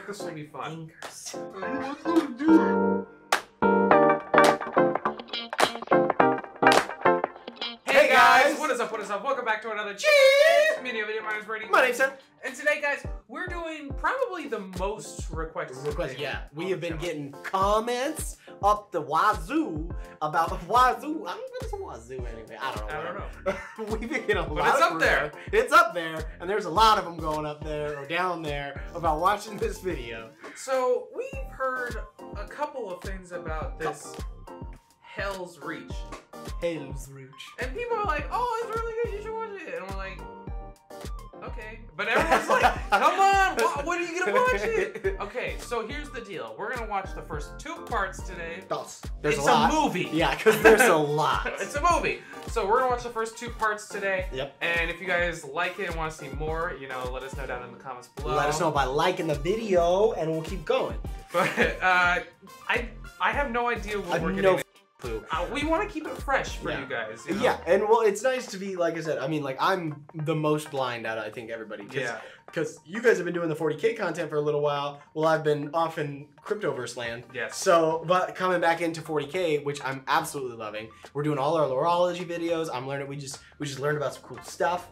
think this will be fun. Hey guys, what is up? What is up? Welcome back to another G-Mineo video. My name's Brady. My name's Sam. And today, guys, we're doing probably the most requested. Yeah, we have been getting comments up the wazoo about wazoo. I don't know what is a wazoo anyway. I don't know. We've been getting a lot. But it's up there. It's up there, and there's a lot of them going up there or down there about watching this video. So we've heard a couple of things about this Helsreach. Helsreach. And people are like, "Oh, it's really good. You should watch it." And we're like, okay. But everyone's like, come on, when are you gonna watch it? Okay, so here's the deal. We're gonna watch the first 2 parts today. There's it's a lot. movie. Yeah, because there's a lot. It's a movie. So we're gonna watch the first 2 parts today. Yep. And if you guys like it and want to see more, you know, let us know down in the comments below. Let us know by liking the video, and we'll keep going. But I have no idea what we're getting. We want to keep it fresh for you guys. You know? Yeah, and well, it's nice to be, like I said, I mean, like, I'm the most blind out of, I think, everybody. Because you guys have been doing the 40K content for a little while. Well, I've been off in Cryptoverse land. Yes. So, but coming back into 40K, which I'm absolutely loving. We're doing all our lorology videos. I'm learning, we just learned about some cool stuff.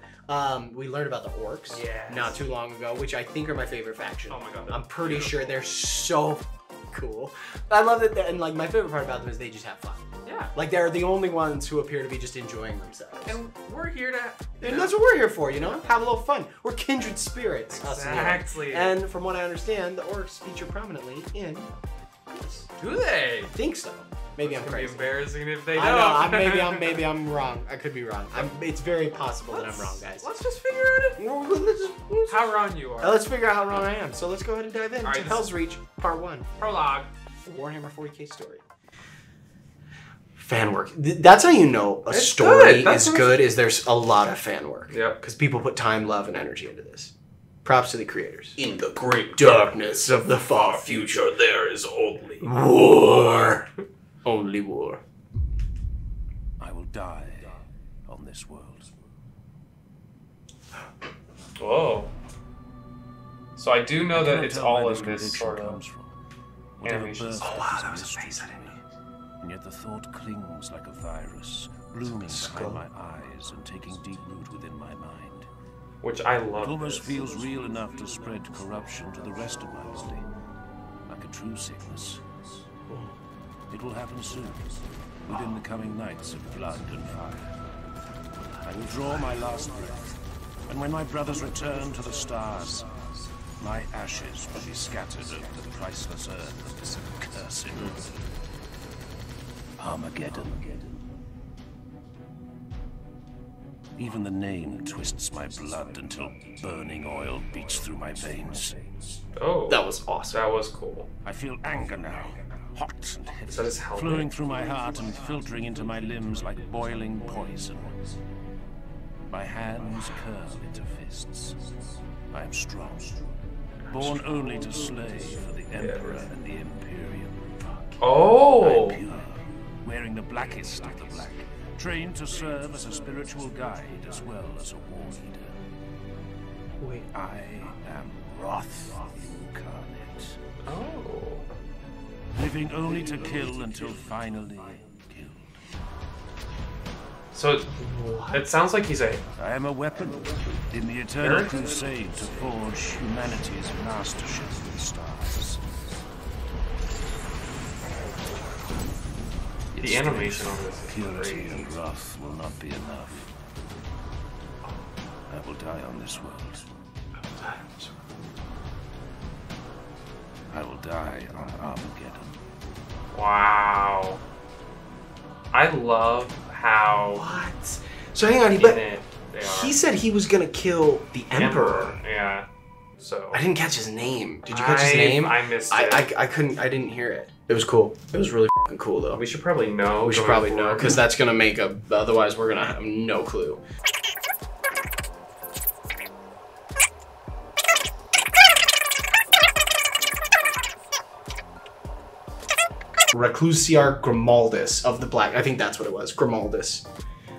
We learned about the orcs not too long ago, which I think are my favorite faction. Oh my god. I'm pretty sure they're so cool. I love that, and like my favorite part about them is they just have fun. Yeah. Like they're the only ones who appear to be just enjoying themselves. And we're here to... And that's what we're here for, you know? Have a little fun. We're kindred spirits. Exactly. And from what I understand, the orcs feature prominently in this. Do they? I think so. Maybe I'm crazy. It's embarrassing if they don't. I know. Maybe I'm wrong. I could be wrong. It's very possible that I'm wrong, guys. Let's just figure out how wrong you are. Let's figure out how wrong I am. So let's go ahead and dive into Helsreach Part 1. Prologue. Warhammer 40K story. Fan work. That's how you know a story is good, is there's a lot of fan work. Yep. Because people put time, love, and energy into this. Props to the creators. In the great darkness of the far future, there is only war. Only war. I will die on this world. Whoa. So I do know that it's all in this sort of animation. Oh wow, that was amazing. And yet the thought clings like a virus, blooming behind my eyes and taking deep root within my mind. Which I love. It almost feels real enough to spread corruption to the rest of my body, like a true sickness. It will happen soon, within the coming nights of blood and fire. I will draw my last breath, and when my brothers return to the stars, my ashes will be scattered over the priceless earth of this accursed Armageddon. Even the name twists my blood until burning oil beats through my veins. Oh, that was awesome. That was cool. I feel anger now, hot and heavy, Is that his helmet? flowing through my heart and filtering into my limbs like boiling poison. My hands curl into fists. I am strong, born only to slay for the Emperor and the Imperium. Oh! I'm pure, wearing the blackest of the black, trained to serve as a spiritual guide as well as a war leader. Wait. I am Wrath incarnate. Oh. Living only to kill until finally killed. So it sounds like he's a... I am a weapon in the eternal crusade to forge humanity's mastership in the stars. The animation on this is Purity crazy. and wrath will not be enough. I will die on this world. I will die on Armageddon. Wow. I love how... What? So hang on, but he he said he was gonna kill the Emperor. Yeah. So I didn't catch his name. Did you catch his name? I missed it. I couldn't. I didn't hear it. It was cool. It was really fucking cool though. We should probably know. We should probably know because that's gonna make a. Otherwise, we're gonna have no clue. Reclusiar Grimaldus of the Black. I think that's what it was. Grimaldus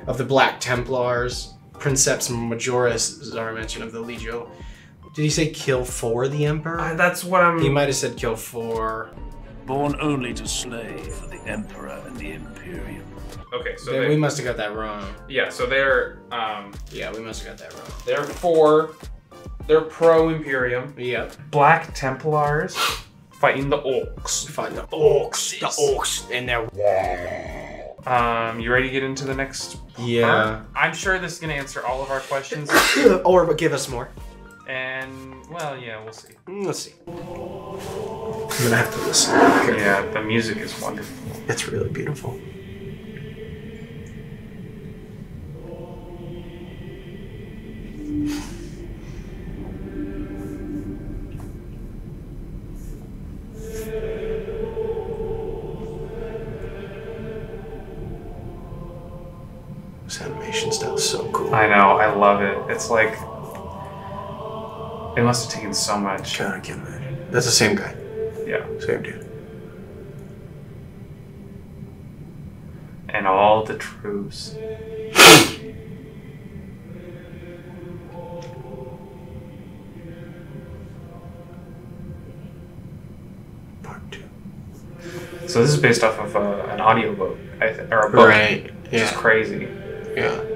of the Black Templars. Princeps Majoris, Zara mentioned, of the Legio Did he say kill for the Emperor? That's what I'm... He might have said kill for... Born only to slay for the Emperor and the Imperium. Okay, so we must have got that wrong. Yeah, so they're... yeah, we must have got that wrong. They're for... They're pro-Imperium. Yep. Black Templars fighting the Orcs. Fighting the Orcs. The Orcs. And they're... You ready to get into the next Yeah. part? I'm sure this is going to answer all of our questions. Or give us more. And, well, yeah, we'll see. Let's see. I'm gonna have to listen. Yeah, the music is wonderful. It's really beautiful. This animation style is so cool. I know, I love it. It's like... It must have taken so much. God, I can't imagine. That's the same guy. Yeah. Same dude. And all the troops. Part 2. So this is based off of an audiobook, I think, or a book. Right. Which is crazy. Yeah.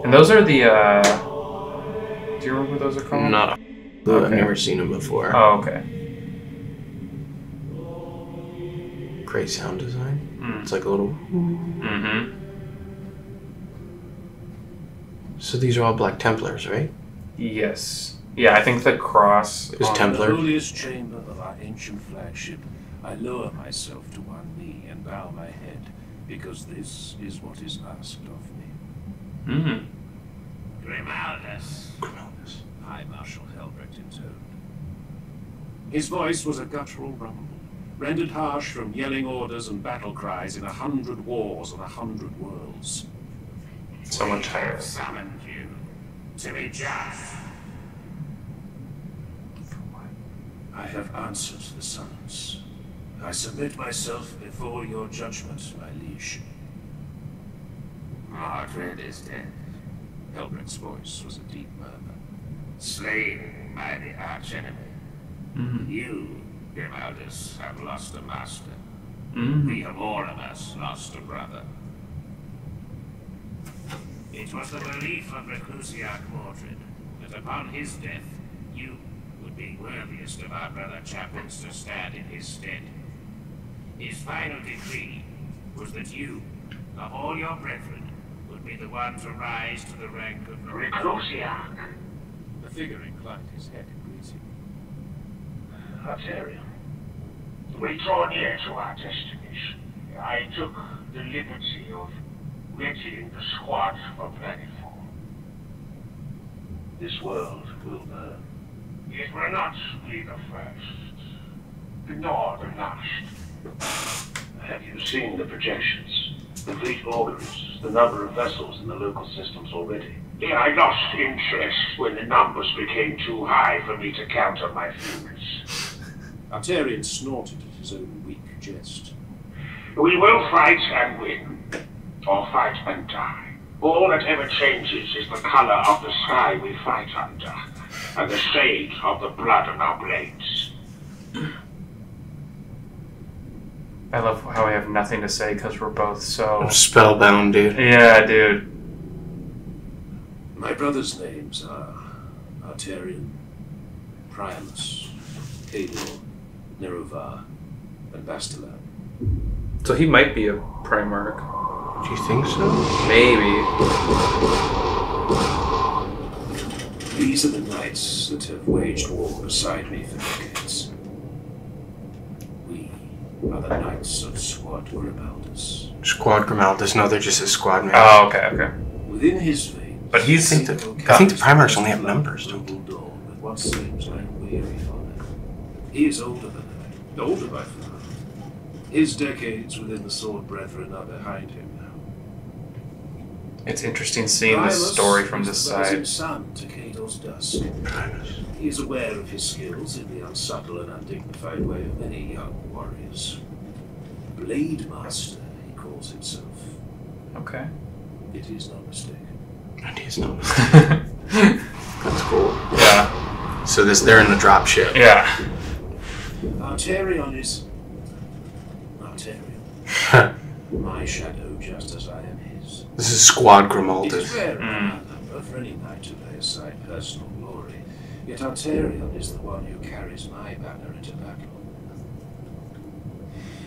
And those are the, do you remember what those are called? Not a... Okay. I've never seen them before. Oh, okay. Great sound design. It's like a little... Mm-hmm. So these are all Black Templars, right? Yes. Yeah, I think the cross is Templar. In the holiest chamber of our ancient flagship, I lower myself to one knee and bow my head, because this is what is asked of me. Mm-hmm. Grimaldus. High Marshal Helsreach intoned. His voice was a guttural rumble, rendered harsh from yelling orders and battle cries in 100 wars and 100 worlds. So much higher. Summoned you to be just. For what? I have answered the summons. I submit myself before your judgment, my liege. Mordred is dead. Helsreach's voice was a deep murmur. Slain by the archenemy. Mm-hmm. You, Grimaldus, have lost a master. Mm-hmm. We have all of us lost a brother. It was the belief of Helsreach Mordred that upon his death, you would be worthiest of our brother chaplains to stand in his stead. His final decree was that you, of all your brethren, would be the one to rise to the rank of Helsreach. The figure inclined his head in greeting. Arterion, we draw near to our destination. I took the liberty of readying the squad for planetfall. This world will burn. It will not be the first, nor the last. Have you seen the projections? The fleet orders, the number of vessels in the local systems already? Yeah, I lost interest when the numbers became too high for me to counter my fingers. Arterion snorted at his own weak jest. We will fight and win, or fight and die. All that ever changes is the color of the sky we fight under, and the shade of the blood on our blades. I love how we have nothing to say because we're both so... I'm spellbound, dude. Yeah, dude. My brothers' names are Arterion, Priamus, Cador, Nerovar, and Bastilan. So he might be a Primarch. Do you think so? Maybe. These are the knights that have waged war beside me for decades. We are the knights of Squad Grimaldus. Squad Grimaldus? No, they're just a squad man. Oh, okay, okay. Within his veins, But he's... I think the Primarchs only have numbers, don't they? dawn with what seems like weary honor. He is older than I, older by far. His decades within the Sword Brethren are behind him now. It's interesting seeing this Priamus story from is this the rising side. sun to Cador's dusk. He is aware of his skills in the unsubtle and undignified way of many young warriors. Blade Master, he calls himself. Okay. It is no mistake. It is no mistake. That's cool. Yeah. So they're in the drop ship. Yeah. Arterion is... Arterion. My shadow, just as I am his. This is Squad It Grimaldus. is rare in our number for any knight to lay aside personal glory, yet Arterion is the one who carries my banner into battle.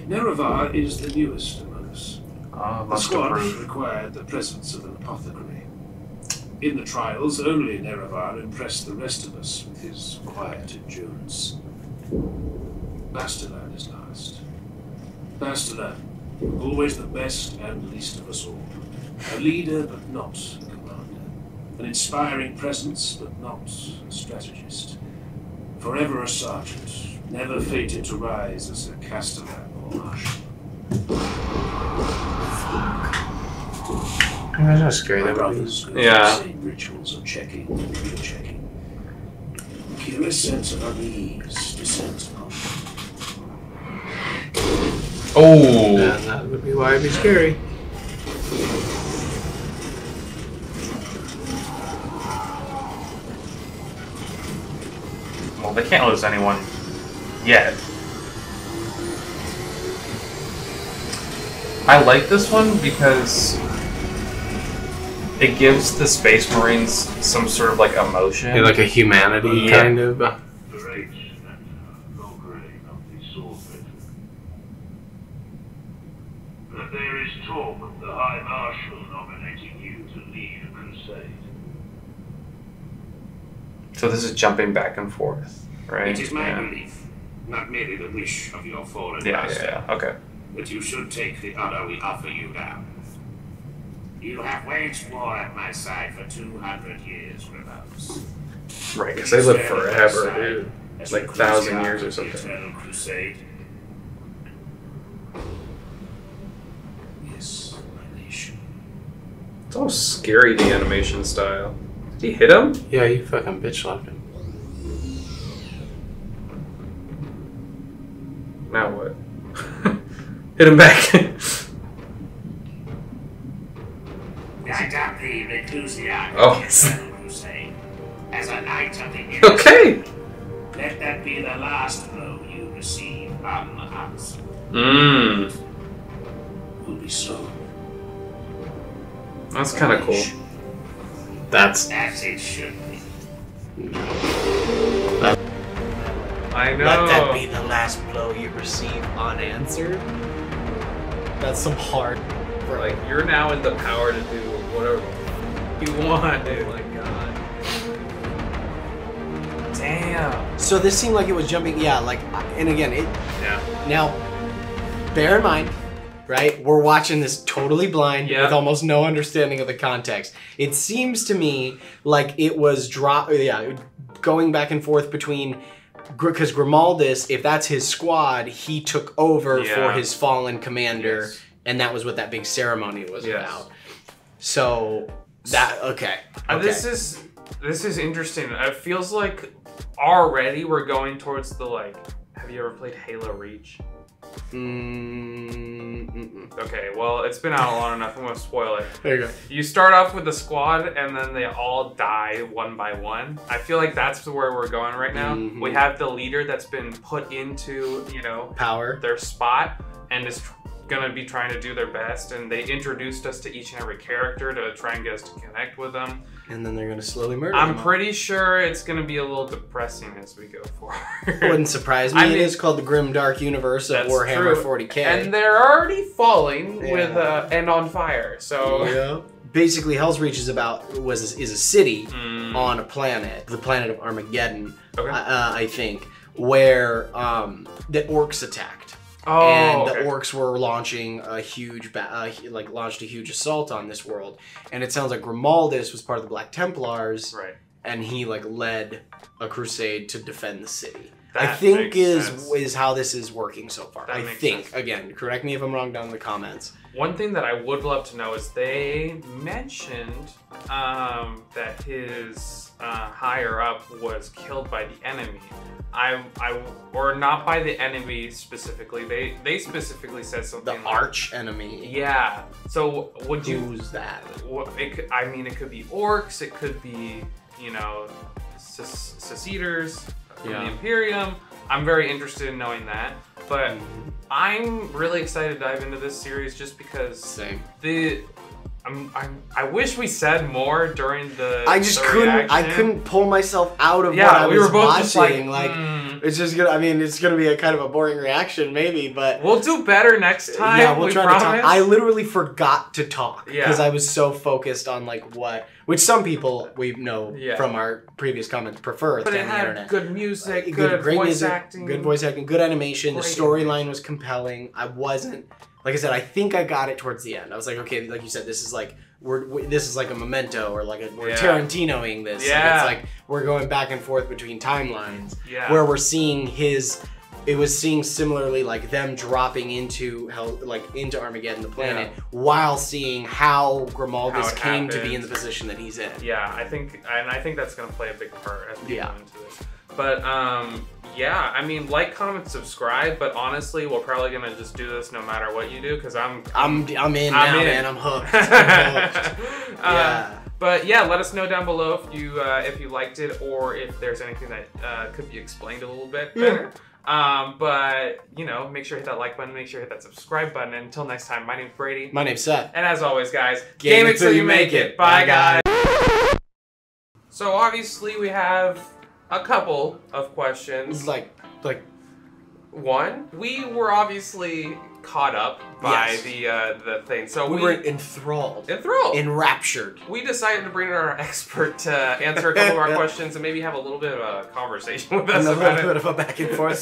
Nerevar is the newest among us. The squad required the presence of an apothecary. In the trials, only Nerevar impressed the rest of us with his quiet endurance. Bastilan is last. Bastilan, always the best and least of us all. A leader, but not a commander. An inspiring presence, but not a strategist. Forever a sergeant, never fated to rise as a castellan or marshal. That's not scary. My That brothers go through the same rituals of checking and rechecking. Curious sense of unease descends upon me. Oh. Yeah, that would be why it'd be scary. Well, they can't lose anyone yet. I like this one because it gives the Space Marines some sort of like emotion. Yeah, like a humanity kind of. The rage and lowering of the sword veteran. But there is talk of the High Marshal nominating you to lead a crusade. So this is jumping back and forth, right? It is my belief, not merely the wish of your fallen master, okay. that you should take the honor we offer you now. You have waged war at my side for 200 years, Rebels. Right, because they live forever, dude. Like 1,000 years or something. Eternal crusade. Yes, my nation. It's all scary, the animation style. Did he hit him? Yeah, you fucking bitch slapped him. Now what? Hit him back. I adopt the Reclusion Oh. of the Eternal Crusade as a knight of the innocent. Okay. Let that be the last blow you receive unanswered. Mmm. Will be so. That's kind of cool. That's. As it should be. I know. Let that be the last blow you receive unanswered. That's some hard. Like, you're now in the power to do whatever you want, dude. Oh my god. Damn. So this seemed like it was jumping. Yeah, like, and again, it. Yeah. Now, bear in mind, right? We're watching this totally blind with almost no understanding of the context. It seems to me like it was going back and forth between, because Grimaldus, if that's his squad, he took over for his fallen commander, and that was what that big ceremony was about. So that okay. This is interesting. It feels like already we're going towards the like. Have you ever played Helsreach? Okay, well, it's been out long enough. I'm gonna spoil it. There you go. You start off with a squad, and then they all die one by one. I feel like that's where we're going right now. We have the leader that's been put into, power, their spot, and is gonna be trying to do their best. And they introduced us to each and every character to try and get us to connect with them. And then they're gonna slowly murder I'm them pretty sure it's gonna be a little depressing as we go forward. Wouldn't surprise me. I mean, it is called the Grim Dark Universe of Warhammer 40k. And they're already falling with and on fire. So basically, Helsreach is a city on a planet, the planet of Armageddon, I think, where the orcs attacked. And the orcs were launching a huge, launched a huge assault on this world. And it sounds like Grimaldus was part of the Black Templars, and he led a crusade to defend the city. I think is how this is working so far. I think sense. Again, correct me if I'm wrong down in the comments. One thing that I would love to know is they mentioned that his higher up was killed by the enemy. Or not by the enemy specifically. They specifically said something. The arch enemy. Yeah. So would you? Who's that? I mean, it could be orcs. It could be, you know, seceders from the Imperium. I'm very interested in knowing that. But I'm really excited to dive into this series just because I wish we said more during the I couldn't pull myself out of what I was watching. Like it's just gonna. I mean, it's gonna be a kind of a boring reaction, maybe, but we'll do better next time. Yeah, we'll try to talk. I literally forgot to talk because I was so focused on which some people we know from our previous comments prefer. But it had internet. Good music, good voice acting, good animation. The storyline was compelling. I wasn't. Like I said, I think I got it towards the end. I was like, okay, like you said, this is like this is like a memento or like we're Tarantinoing this. Yeah. Like it's like we're going back and forth between timelines. Yeah. Where we're seeing it was seeing similarly like them dropping into into Armageddon, the planet, while seeing how Grimalgus came to be in the position that he's in. Yeah, I think that's gonna play a big part as we go into this. But yeah, I mean, like, comment, subscribe. But honestly, we're probably gonna just do this no matter what you do, because I'm in, man. I'm hooked. Yeah. But yeah, let us know down below if you liked it or if there's anything that could be explained a little bit better. But you know, make sure to hit that like button. Make sure to hit that subscribe button. And until next time, my name's Brady. My name's Seth. And as always, guys, game it till you make it. Bye, guys. So obviously we have a couple of questions. Like one, we were obviously caught up by the thing, so we were enthralled, enraptured. We decided to bring in our expert to answer a couple of our questions and maybe have a little bit of a conversation with us about it. A little bit of a back and forth,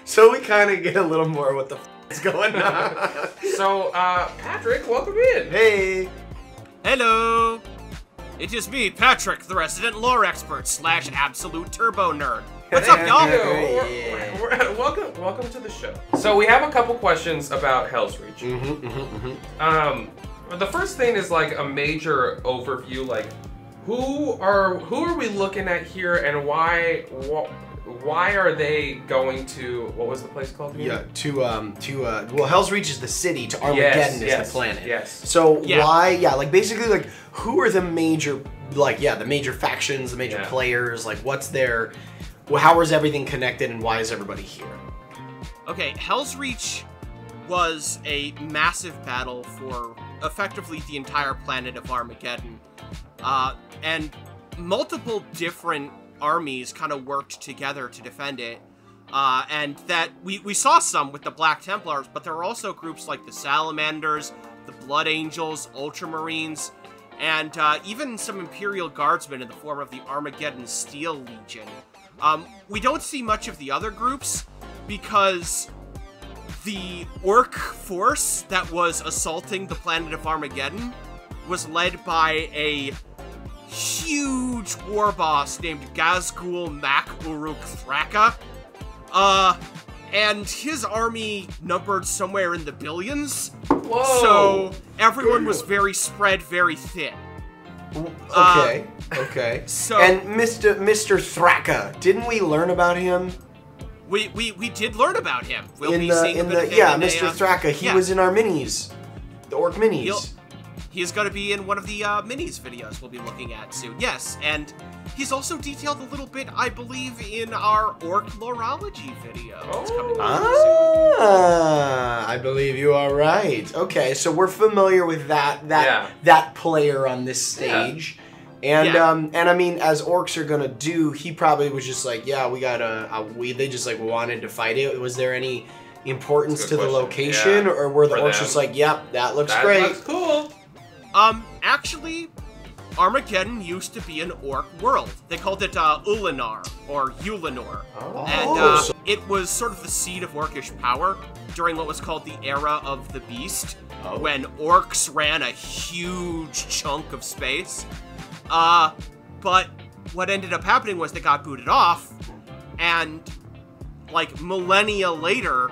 so we kind of get a little more what the is going on. So, Patrick, welcome in. Hey. Hello. It is me, Patrick, the resident lore expert / absolute turbo nerd. What's up, y'all? Welcome to the show. So we have a couple questions about Helsreach. The first thing is like a major overview, like who are we looking at here, and why are they going to, what was the place called again? Yeah, well, Helsreach is the city, to Armageddon is the planet. Yes. So why, like basically like who are the major, the major factions, the major players, like what's their, how is everything connected and why is everybody here? Okay, Helsreach was a massive battle for effectively the entire planet of Armageddon. And multiple different armies kind of worked together to defend it. And that we saw some with the Black Templars, but there were also groups like the Salamanders, the Blood Angels, Ultramarines, and even some Imperial Guardsmen in the form of the Armageddon Steel Legion. We don't see much of the other groups because the Orc force that was assaulting the planet of Armageddon was led by a huge war boss named Gazgul Mak Uruk Thraka. And his army numbered somewhere in the billions. Whoa. So everyone was very spread, very thin. Okay. So, and Mr. Thraka, didn't we learn about him? We did learn about him. We'll be seeing a bit of him Mr. Thraka. He was in our minis, the Orc minis. He's going to be in one of the minis videos we'll be looking at soon. Yes, and he's also detailed a little bit, I believe, in our Orc Lorology video. It's coming soon. I believe you are right. Okay, so we're familiar with that player on this stage. And and I mean, as orcs are gonna do, he probably was just like, yeah, we gotta, they just like wanted to fight it. Was there any importance to the location, or were the orcs just like, yep, that looks great? That looks cool. Actually, Armageddon used to be an orc world. They called it Ulinar, or Ulinor. And it was sort of the seat of orcish power during what was called the Era of the Beast, when orcs ran a huge chunk of space. But what ended up happening was they got booted off, and like, millennia later,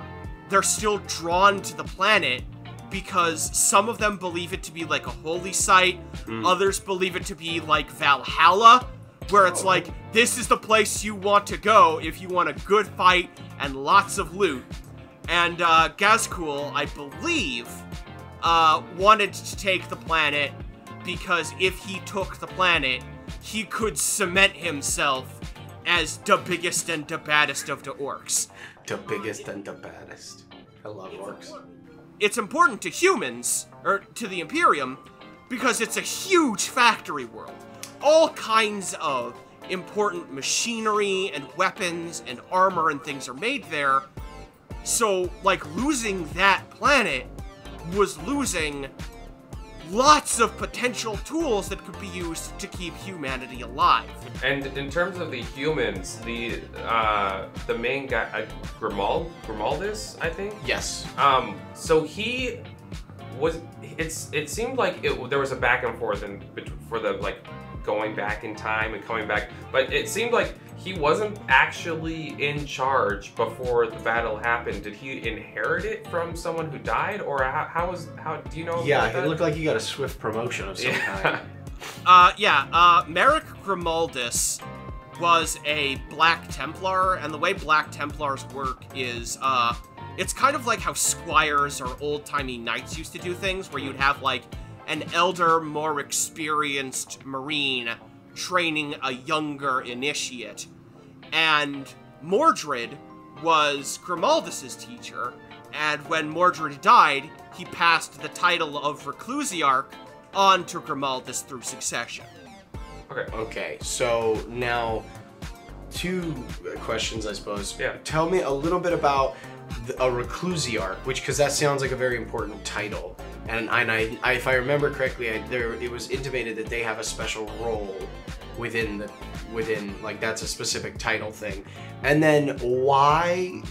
they're still drawn to the planet because some of them believe it to be, like, a holy site, others believe it to be, like, Valhalla, where it's like, this is the place you want to go if you want a good fight and lots of loot. And Gazkul, I believe, wanted to take the planet because if he took the planet, he could cement himself as the biggest and the baddest of the orcs. The biggest and the baddest. I love orcs. It's important to humans, or to the Imperium, because it's a huge factory world. All kinds of important machinery and weapons and armor and things are made there. So, like, losing that planet was losing lots of potential tools that could be used to keep humanity alive. And in terms of the humans, the main guy, Grimaldus, I think? Yes. So he was, it seemed like there was a back and forth for the, like, going back in time and coming back, but it seemed like he wasn't actually in charge before the battle happened. Did he inherit it from someone who died, or how do you know? Yeah, about that? it looked like he got a swift promotion of some kind. Merrick Grimaldus was a Black Templar, and the way Black Templars work is, it's kind of like how squires or old-timey knights used to do things, where you'd have, like, an elder, more experienced Marine training a younger initiate. And Mordred was Grimaldus's teacher, and when Mordred died, he passed the title of Reclusiarch on to Grimaldus through succession. Okay, so now, 2 questions, I suppose. Yeah. Tell me a little bit about a Reclusiarch, because that sounds like a very important title. And if I remember correctly, it was intimated that they have a special role within like, that's a specific title thing. And then one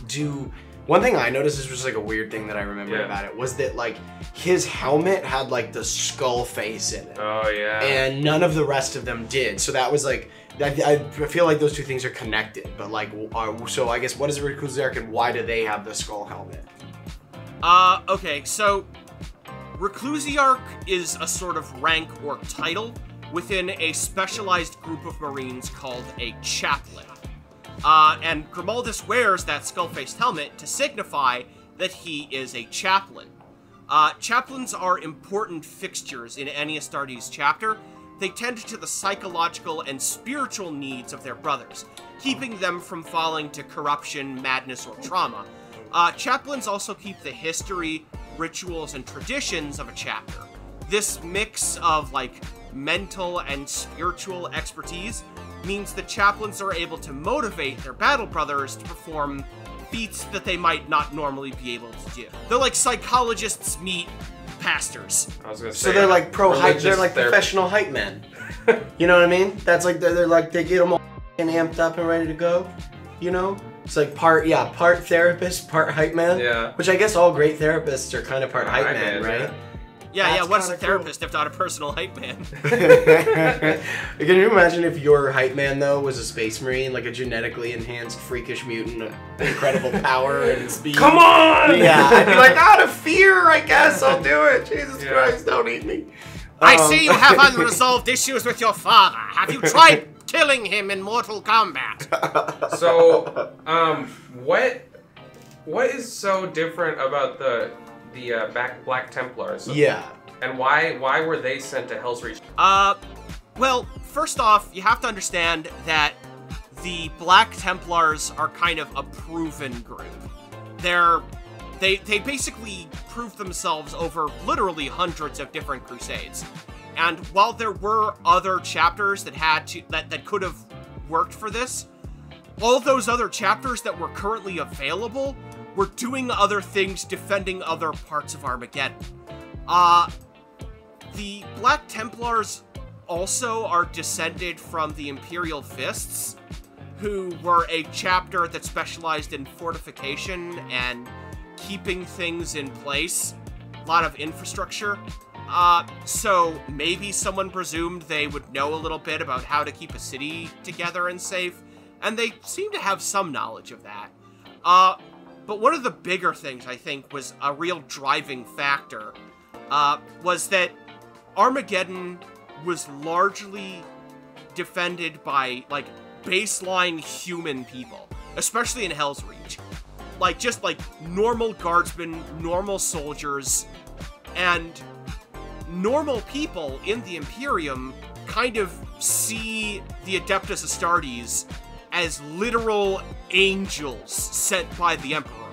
thing I noticed, this was like a weird thing that I remember about it, was that, like, his helmet had, like, the skull face in it. Oh yeah. And none of the rest of them did. So that was like, I feel like those 2 things are connected. But, like, so I guess, what is a Reclusiarch and why do they have the skull helmet? Okay, so Reclusiarch is a sort of rank or title within a specialized group of Marines called a chaplain. And Grimaldus wears that skull-faced helmet to signify that he is a chaplain. Chaplains are important fixtures in any Astartes chapter. They tend to the psychological and spiritual needs of their brothers, keeping them from falling to corruption, madness, or trauma. Chaplains also keep the history, rituals, and traditions of a chapter. This mix of, like, mental and spiritual expertise means the chaplains are able to motivate their battle brothers to perform feats that they might not normally be able to do. They're like psychologists meet pastors. I was gonna say, So they're like they're like therapy. professional hype men. You know what I mean? That's like, they're like, they get them all amped up and ready to go, you know? It's like part therapist, part hype man. Yeah. Which I guess all great therapists are kind of part hype man, right? Yeah, what's a kinda therapist if not a personal hype man? Can you imagine if your hype man, though, was a space marine, like a genetically enhanced freakish mutant of incredible power and speed? Come on! Yeah, I'd be like, out of fear, I guess, I'll do it. Jesus Christ, don't eat me. I see you have unresolved issues with your father. Have you tried killing him in Mortal Kombat? So, what is so different about the Black Templars? Yeah. And why were they sent to Helsreach? Well, first off, you have to understand that the Black Templars are kind of a proven group. They basically proved themselves over literally hundreds of different crusades. And while there were other chapters that could have worked for this, all those other chapters that were currently available were doing other things, defending other parts of Armageddon. The Black Templars also are descended from the Imperial Fists, who were a chapter that specialized in fortification and keeping things in place. A lot of infrastructure. So maybe someone presumed they would know a little bit about how to keep a city together and safe, and they seem to have some knowledge of that. But one of the bigger things I think was a real driving factor was that Armageddon was largely defended by, like, baseline human people, especially in Helsreach. Like, just, like, normal guardsmen, normal soldiers, and normal people in the Imperium kind of see the Adeptus Astartes as literal angels sent by the Emperor.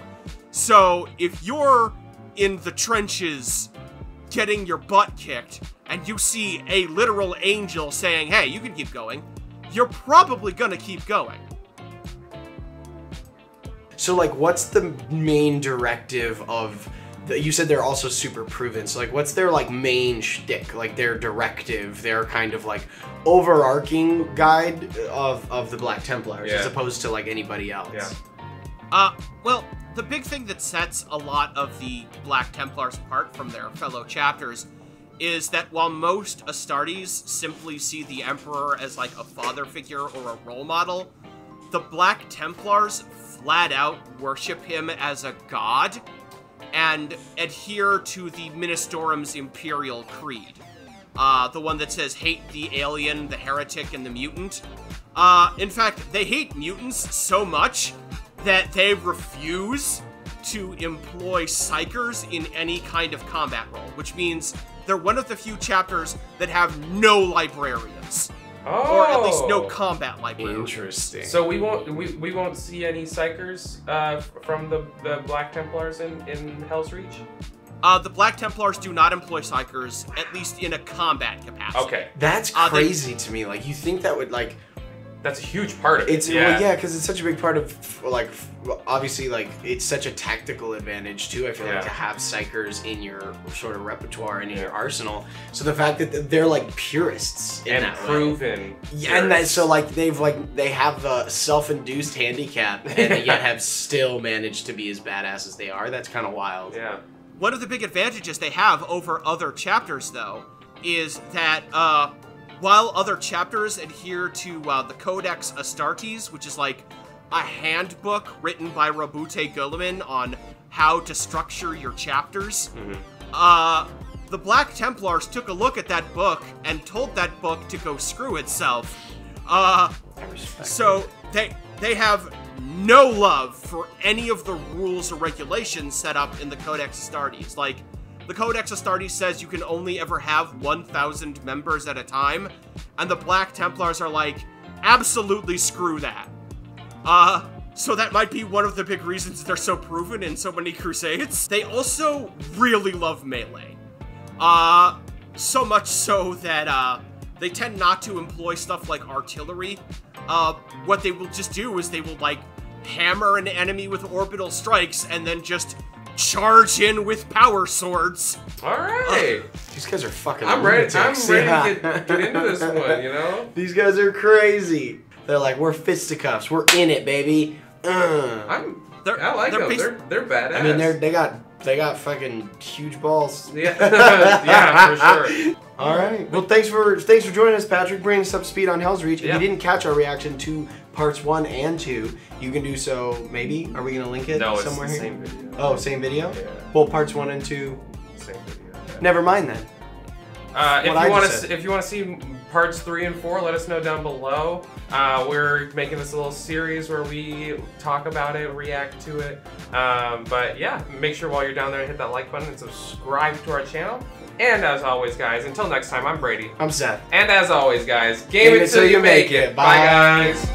So, if you're in the trenches getting your butt kicked, and you see a literal angel saying, hey, you can keep going, you're probably gonna keep going. So, like, what's the main directive of... You said they're also super proven, so, like, what's their, like, main shtick? Like, their directive, their kind of, like, overarching guide of the Black Templars, as opposed to, like, anybody else? Yeah. Well, the big thing that sets a lot of the Black Templars apart from their fellow chapters is that while most Astartes simply see the Emperor as, like, a father figure or a role model, the Black Templars flat out worship him as a god and adhere to the Ministerum's Imperial Creed. The one that says, hate the alien, the heretic, and the mutant. In fact, they hate mutants so much that they refuse to employ psychers in any kind of combat role, which means they're one of the few chapters that have no librarians. Oh. Or at least no combat librarians. Interesting. So we won't see any psychers from the Black Templars in Helsreach? The Black Templars do not employ psychers, at least in a combat capacity. Okay. That's crazy to me. Like, you think that would, like... That's a huge part of it. Well, yeah, because it's such a big part of, like, obviously, like, it's such a tactical advantage, too, I feel like, to have psychers in your sort of repertoire and in your arsenal. So the fact that they're, like, purists in that proven. Yeah, and that, so, like, they have a self-induced handicap and yet have still managed to be as badass as they are. That's kind of wild. Yeah. One of the big advantages they have over other chapters, though, is that, while other chapters adhere to the Codex Astartes, which is like a handbook written by Robute Guilliman on how to structure your chapters, the Black Templars took a look at that book and told that book to go screw itself. So they have no love for any of the rules or regulations set up in the Codex Astartes. Like, the Codex Astartes says you can only ever have 1,000 members at a time, and the Black Templars are like, absolutely screw that. So that might be one of the big reasons they're so proven in so many crusades. They also really love melee. So much so that, they tend not to employ stuff like artillery. What they will just do is they will, like, hammer an enemy with orbital strikes and then just charge in with power swords. All right. These guys are fucking I'm ready lunatics. to get into this one, you know? These guys are crazy. They're like, we're fisticuffs. We're in it, baby. I like them. They're badass. I mean, they got fucking huge balls. Yeah, yeah, for sure. All right. Well, thanks for joining us, Patrick, bringing us up to speed on Helsreach. If you didn't catch our reaction to parts 1 and 2, you can do so. Maybe are we gonna link it somewhere it's the here? same video. Oh, same video. Yeah. Well, parts 1 and 2. Same video. Yeah. Never mind then. If you want to see parts 3 and 4, let us know down below. We're making this little series where we talk about it, react to it. But yeah, make sure while you're down there to hit that like button and subscribe to our channel. And as always, guys, until next time, I'm Brady. I'm Seth. And as always, guys, game it till you make it. Bye, guys.